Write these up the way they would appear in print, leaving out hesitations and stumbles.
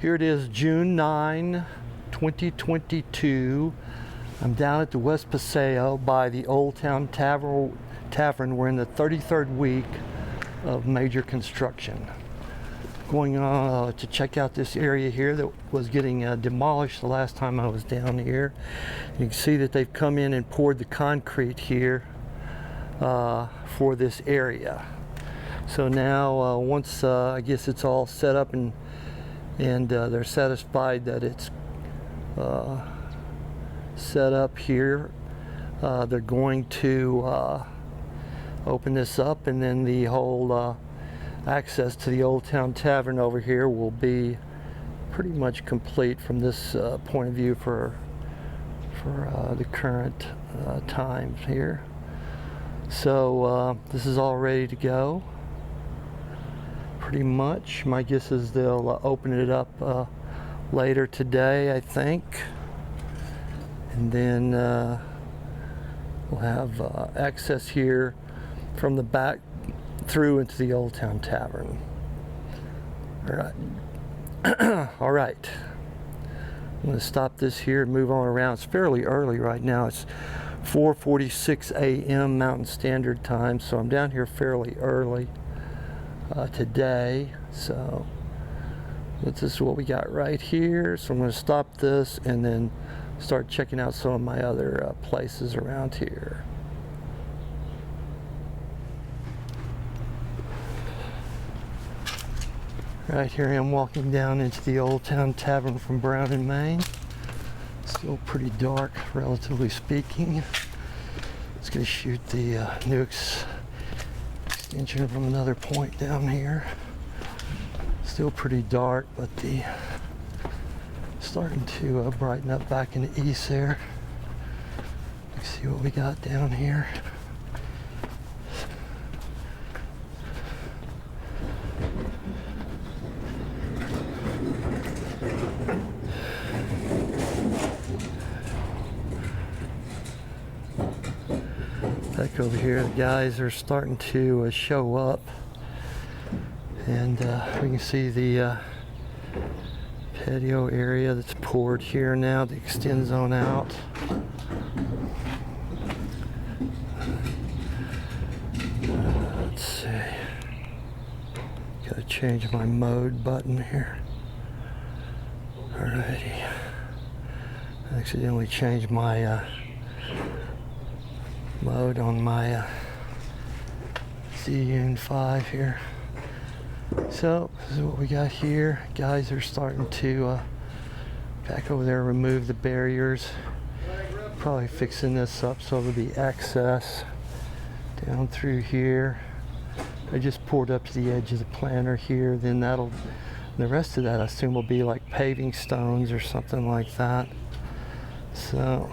Here it is, June 9, 2022. I'm down at the West Paseo by the Old Town Tavern. We're in the 33rd week of major construction. Going on to check out this area here that was getting demolished the last time I was down here. You can see that they've come in and poured the concrete here for this area. So now once I guess it's all set up and they're satisfied that it's set up here, they're going to open this up, and then the whole access to the Old Town Tavern over here will be pretty much complete from this point of view for the current times here. So this is all ready to go. Pretty much. My guess is they'll open it up later today, I think, and then we'll have access here from the back through into the Old Town Tavern. All right. All right. I'm going to stop this here and move on around. It's fairly early right now. It's 4:46 a.m. Mountain Standard Time, so I'm down here fairly early today. So this is what we got right here. So I'm going to stop this and then start checking out some of my other places around here. Right here I am walking down into the Old Town Tavern from Brown in Maine. Still pretty dark, relatively speaking. Just going to shoot the new extension from another point down here. Still pretty dark, but the starting to brighten up back in the east there. Let's see what we got down here. Back over here, the guys are starting to show up, and we can see the patio area that's poured here now that extends on out. Let's see. Gotta change my mode button here. Alrighty. I accidentally changed my mode on my Zhiyun 5 here. So this is what we got here. Guys are starting to back over there remove the barriers. Probably fixing this up so there'll be access down through here. I just poured up to the edge of the planter here. Then the rest of that I assume will be like paving stones or something like that. So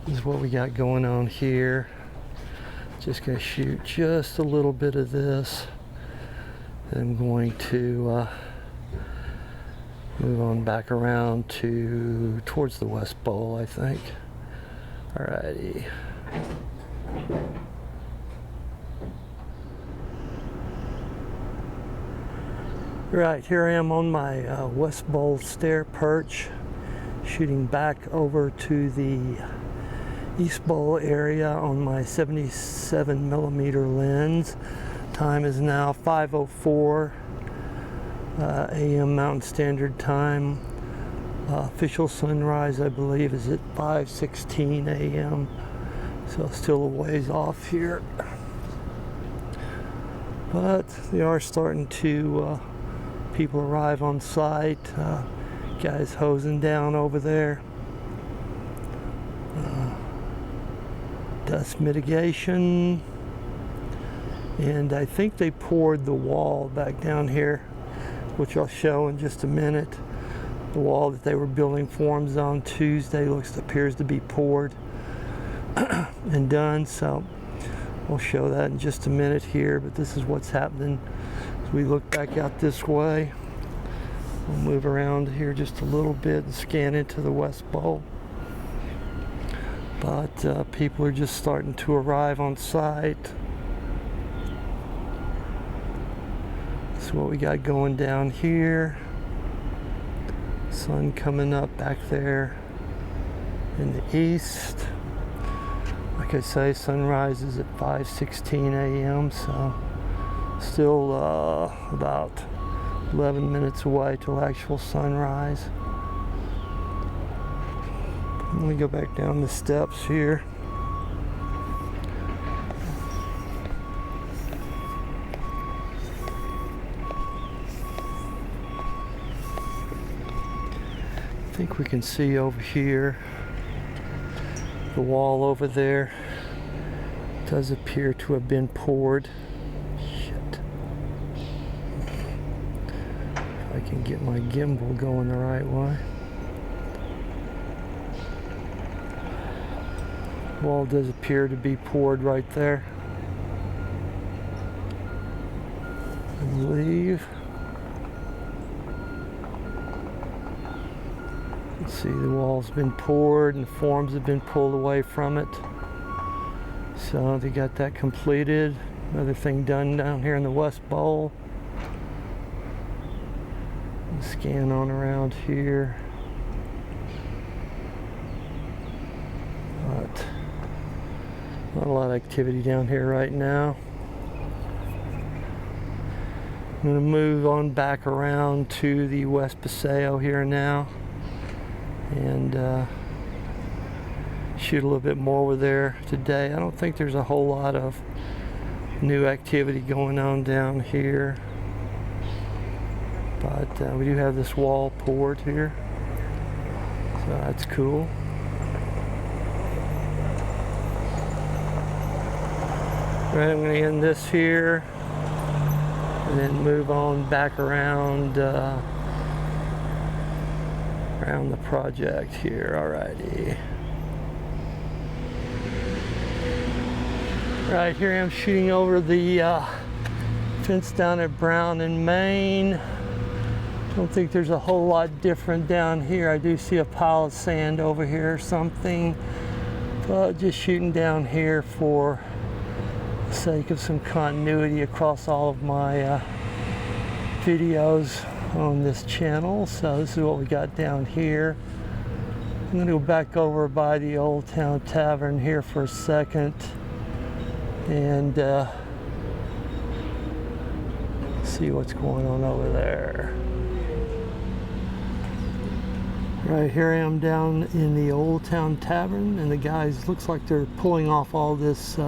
this is what we got going on here. Just gonna shoot just a little bit of this. I'm going to move on back around towards the West Bowl, I think. Alrighty. Right, here I am on my West Bowl Stair Perch, shooting back over to the East Bowl area on my 77mm lens. Time is now 5:04 a.m. Mountain Standard Time. Official sunrise, I believe, is at 5:16 a.m. So still a ways off here. But they are starting to, people arrive on site. Guys hosing down over there. Dust mitigation. And I think they poured the wall back down here, which I'll show in just a minute. The wall that they were building forms on Tuesday appears to be poured and done. So we'll show that in just a minute here. But this is what's happening as we look back out this way. We'll move around here just a little bit and scan into the West Bowl. But people are just starting to arrive on site. This is what we got going down here. Sun coming up back there in the east. Like I say, sunrise is at 5:16 a.m. so still about 11 minutes away till actual sunrise. Let me go back down the steps here. I think we can see over here the wall over there does appear to have been poured. Shit. If I can get my gimbal going the right way. Wall does appear to be poured right there, I believe. See, the wall's been poured and forms have been pulled away from it. So they got that completed. Another thing done down here in the west bowl. Scan on around here. But not a lot of activity down here right now. I'm going to move on back around to the West Paseo here now. And shoot a little bit more over there today. I don't think there's a whole lot of new activity going on down here, but we do have this wall poured here, so that's cool. Right, I'm going to end this here and then move on back around around the project here. Alrighty. Right here I'm shooting over the fence down at Brown and Main. Don't think there's a whole lot different down here. I do see a pile of sand over here or something, but just shooting down here for the sake of some continuity across all of my videos on this channel. So this is what we got down here. I'm going to go back over by the Old Town Tavern here for a second and see what's going on over there. Right here I am down in the Old Town Tavern, and the guys, looks like they're pulling off all this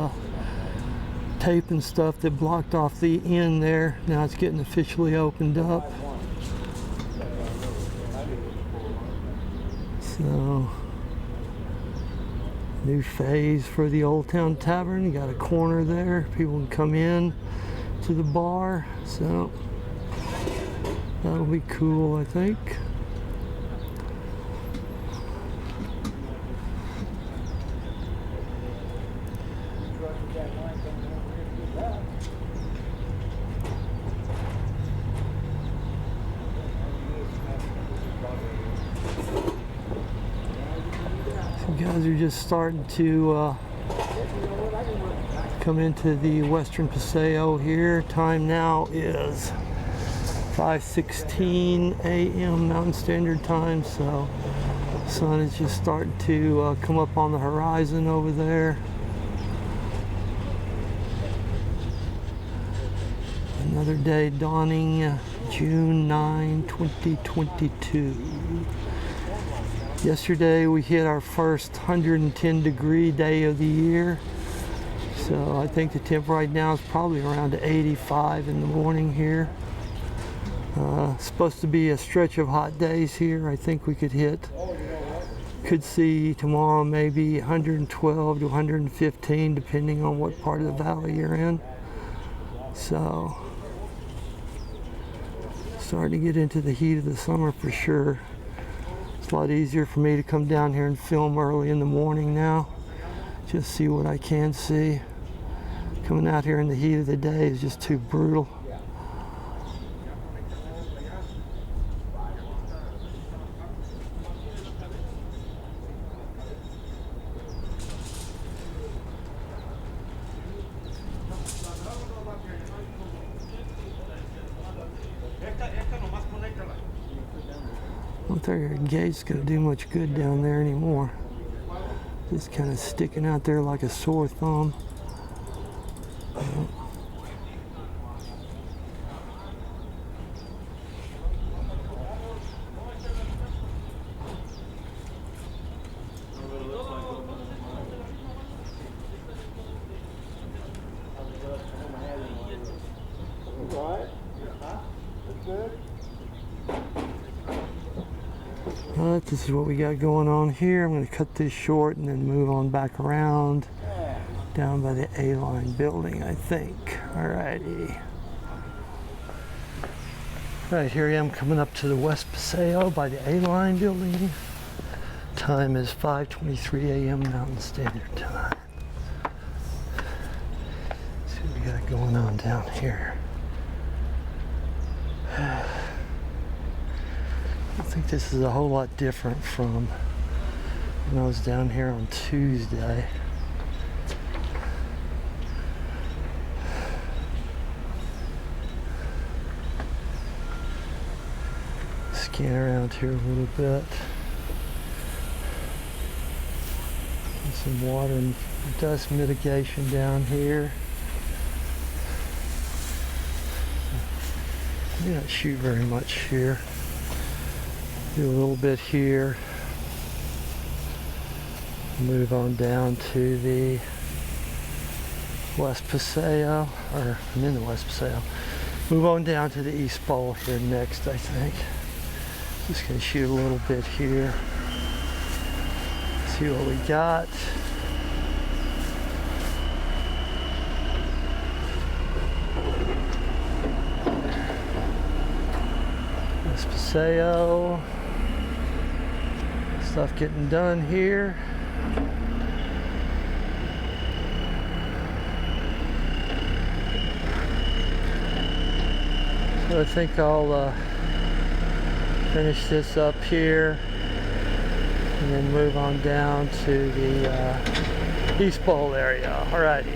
tape and stuff that blocked off the end there. Now it's getting officially opened up. So, new phase for the Old Town Tavern. You got a corner there. People can come in to the bar. So, that'll be cool, I think. Guys are just starting to come into the Western Paseo here. Time now is 5:16 a.m. Mountain Standard Time, so the sun is just starting to come up on the horizon over there. Another day dawning, June 9, 2022. Yesterday we hit our first 110 degree day of the year. So I think the temp right now is probably around 85 in the morning here. Supposed to be a stretch of hot days here. I think we could see tomorrow maybe 112 to 115 depending on what part of the valley you're in. So starting to get into the heat of the summer for sure. It's a lot easier for me to come down here and film early in the morning now. Just see what I can see. Coming out here in the heat of the day is just too brutal. don't think our gate's gonna do much good down there anymore. Just kind of sticking out there like a sore thumb. This is what we got going on here. I'm going to cut this short and then move on back around down by the A-line building, I think. Alrighty. Right, here I am coming up to the West Paseo by the A-line building. Time is 5:23 a.m. Mountain Standard Time. Let's see what we got going on down here. I think this is a whole lot different from when I was down here on Tuesday. Scan around here a little bit. And some water and dust mitigation down here. I may not shoot very much here. Do a little bit here. Move on down to the West Paseo, or I'm in the West Paseo. Move on down to the East Bowl here next, I think. Just gonna shoot a little bit here. See what we got. West Paseo. Stuff getting done here. So I think I'll finish this up here and then move on down to the East Bowl area. Alrighty.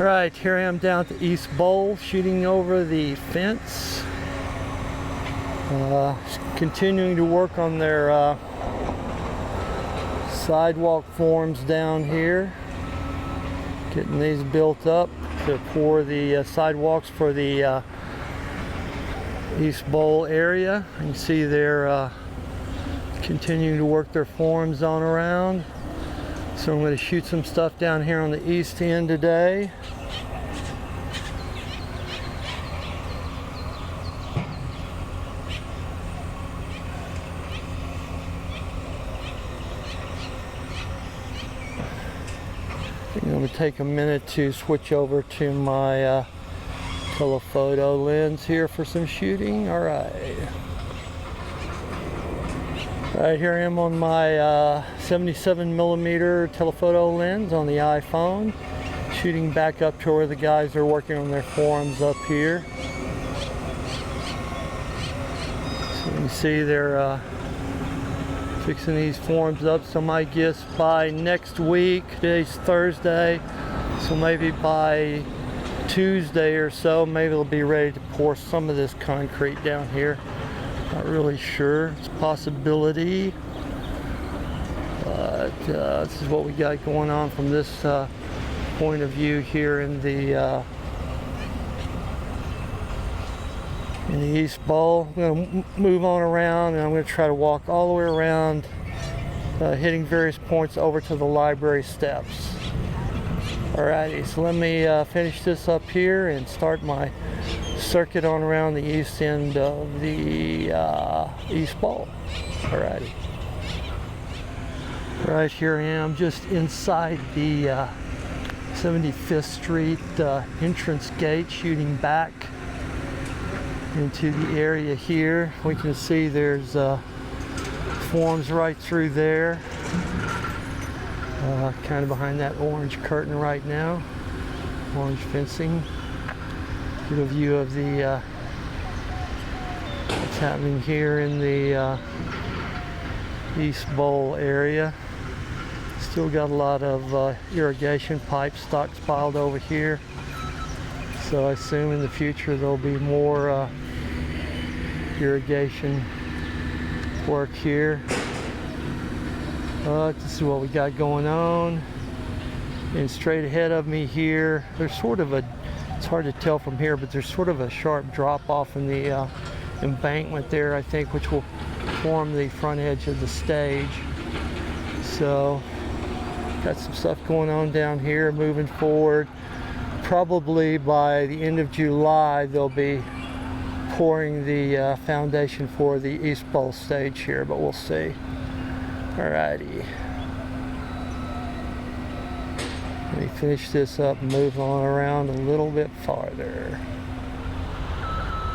Alright, here I am down at the East Bowl shooting over the fence. Continuing to work on their sidewalk forms down here. Getting these built up to pour the sidewalks for the East Bowl area. You can see they're continuing to work their forms on around. So I'm going to shoot some stuff down here on the east end today. I'm going to take a minute to switch over to my telephoto lens here for some shooting. Alright. Right, here I am on my 77mm telephoto lens on the iPhone, shooting back up to where the guys are working on their forms up here. So you can see they're fixing these forms up, so my guess by next week, today's Thursday, so maybe by Tuesday or so, maybe they'll be ready to pour some of this concrete down here. Not really sure. It's a possibility. But this is what we got going on from this point of view here in the East Bowl. I'm going to move on around and I'm going to try to walk all the way around, hitting various points over to the library steps. Alrighty, so let me finish this up here and start my circuit on around the east end of the East Bowl. Alrighty. Right here I am just inside the 75th Street entrance gate, shooting back into the area here. We can see there's forms right through there, kind of behind that orange curtain right now, orange fencing. Get a view of the what's happening here in the East Bowl area. Still got a lot of irrigation pipes stockpiled over here, so I assume in the future there'll be more irrigation work here. This is what we got going on. And straight ahead of me here, there's sort of a, it's hard to tell from here, but there's sort of a sharp drop off in the embankment there, I think, which will form the front edge of the stage. So, got some stuff going on down here, moving forward. Probably by the end of July, they'll be pouring the foundation for the East Bowl stage here, but we'll see. Alrighty. Let me finish this up and move on around a little bit farther.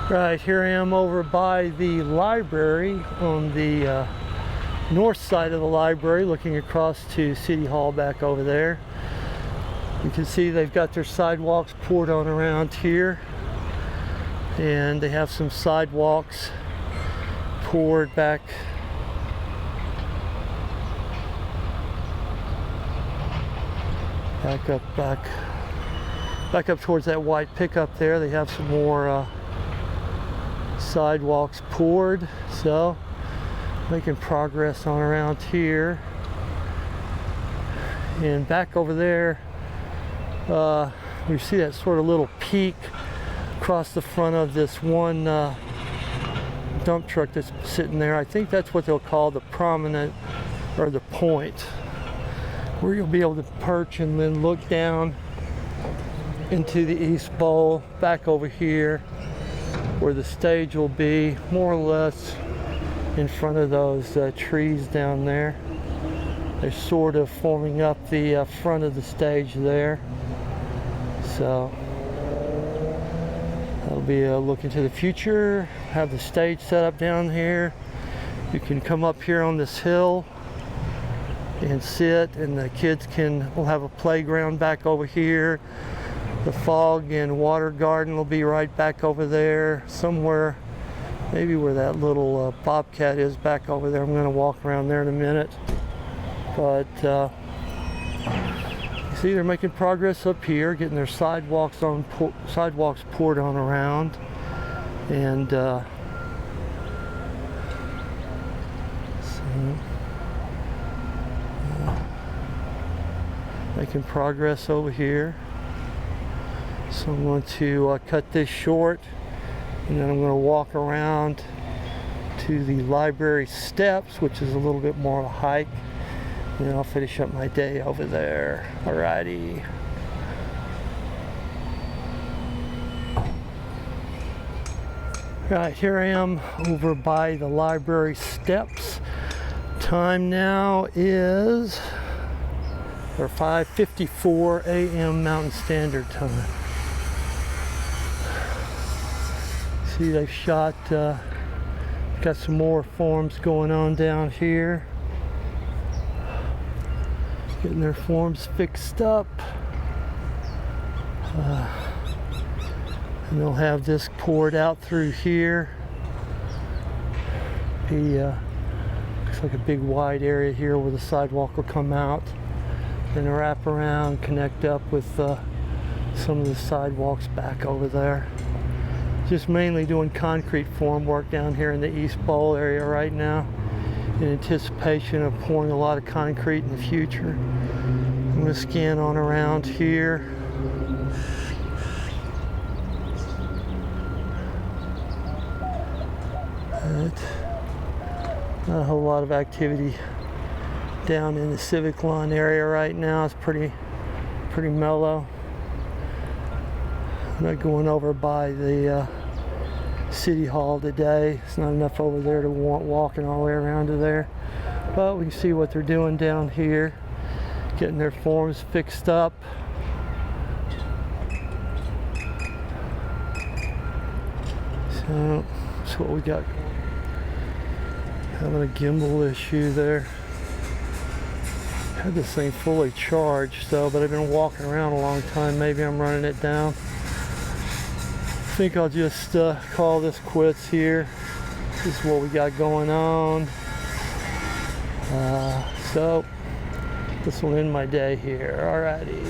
Right, here I am over by the library on the north side of the library, looking across to City Hall back over there. You can see they've got their sidewalks poured on around here, and they have some sidewalks poured back up towards that white pickup there. They have some more sidewalks poured, so making progress on around here. And back over there, we see that sort of little peak across the front of this one dump truck that's sitting there. I think that's what they'll call the prominent, or the point, where you'll be able to perch and then look down into the East Bowl, back over here where the stage will be, more or less in front of those trees down there. They're sort of forming up the front of the stage there. So that'll be a look into the future. Have the stage set up down here. You can come up here on this hill and sit, and the kids will have a playground back over here. The fog and water garden will be right back over there somewhere, maybe where that little bobcat is back over there. I'm going to walk around there in a minute. But you see they're making progress up here, getting their sidewalks poured on around, and making progress over here. So I'm going to cut this short, and then I'm going to walk around to the library steps, which is a little bit more of a hike, and then I'll finish up my day over there. Alrighty. Right, here I am over by the library steps. Time now is 5:54 a.m. Mountain Standard Time. See, they've got some more forms going on down here. Getting their forms fixed up. And they'll have this poured out through here. Looks like a big wide area here where the sidewalk will come out. Then wrap around, connect up with some of the sidewalks back over there. Just mainly doing concrete form work down here in the East Bowl area right now, in anticipation of pouring a lot of concrete in the future. I'm going to scan on around here. Not a whole lot of activity down in the Civic Lawn area right now. It's pretty mellow. I'm not going over by the City Hall today. It's not enough over there to want walking all the way around to there. But we can see what they're doing down here, getting their forms fixed up. So that's what we got. Having a gimbal issue there. Had this thing fully charged, but I've been walking around a long time. Maybe I'm running it down. I think I'll just call this quits here. This is what we got going on. So this will end my day here. Alrighty.